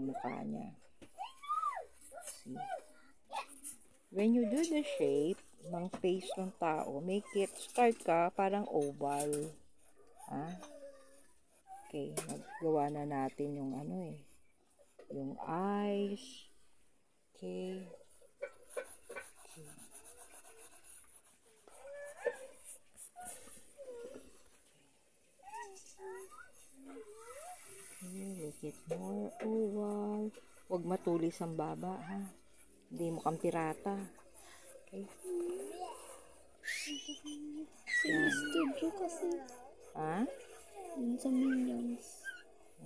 yung mukha niya. See? When you do the shape ng face ng tao, start ka parang oval. Ha? Okay, naggawa na natin yung yung eyes. Okay. Make it more oval. Huwag matulis ang baba, ha? Hindi mo kang pirata. Okay. Sa studio kasi. Ha? Yun sa Minions.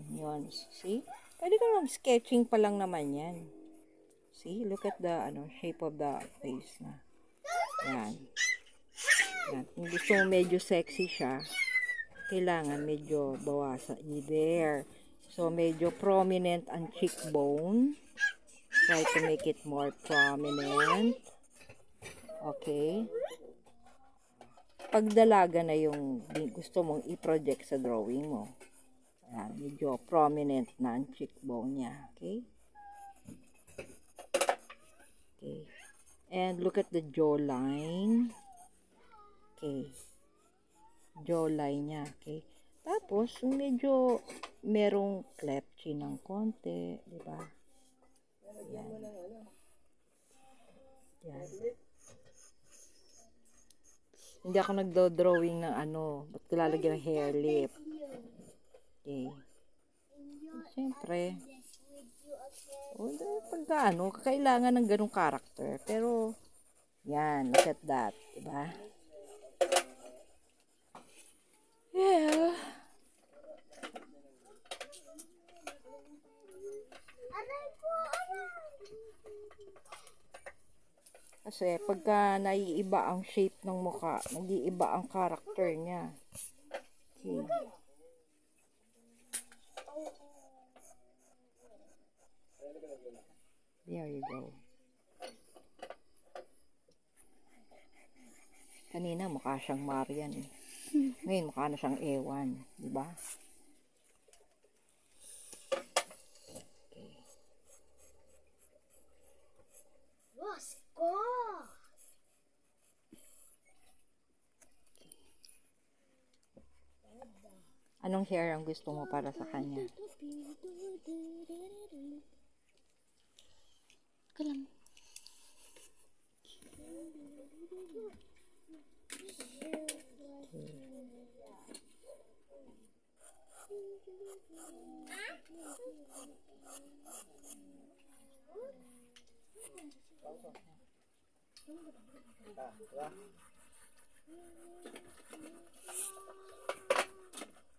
Yun. See? Pwede ka lang sketching pa lang naman yan. See? Look at the shape of the face na. Yan. Yan. Kung gusto mo medyo sexy siya, kailangan medyo bawasan. There. So, medyo prominent ang cheekbone. Try to make it more prominent. Okay. Pagdalaga na yung gusto mong i-project sa drawing mo. Ayan, medyo prominent na ang cheekbone niya. Okay? Okay. And look at the jawline. Okay. Jawline niya. Okay. Tapos, medyo merong cleft chin ng konti. Diba? Yan. Yan. Hindi ako nagdo-drawing ng ba't ko lalagyan ng hair lip. Okay. Siyempre, pagka kailangan ng ganong character. Pero, yan, look at that. Diba? Yeah. Kasi pagka naiiba ang shape ng mukha, nag-iiba ang character niya. Okay. There you go. Kanina mukha siyang Marian eh. Ngayon mukha na siyang Ewan, di ba? Anong hair ang gusto mo para sa kanya? Kalang.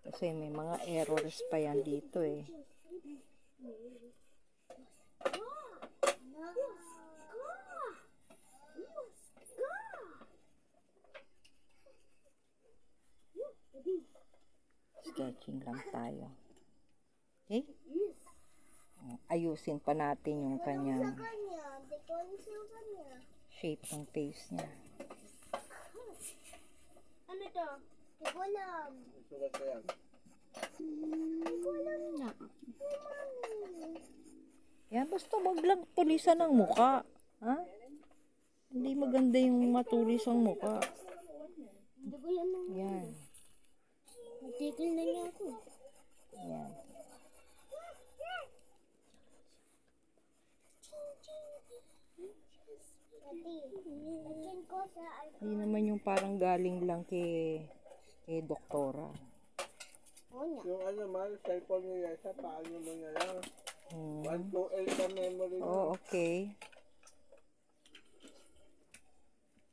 Kasi may mga errors pa yan dito eh. Sketching lang tayo. Okay? Ayusin pa natin yung kanyang shape ng face niya. Ano to? Hindi ko alam. Sulat ka yan. Hindi ko alam na. Yan, basta wag lang tulisan ng muka. Ha? Hindi maganda yung matulis ang muka. Hindi ko alam na. Yan. Titigil na niya ako. Yan. Hindi naman yung parang galing lang kay doktora. Yung cellphone niya sa paano mo na lang. 1 to 8 na memory. Oh, okay.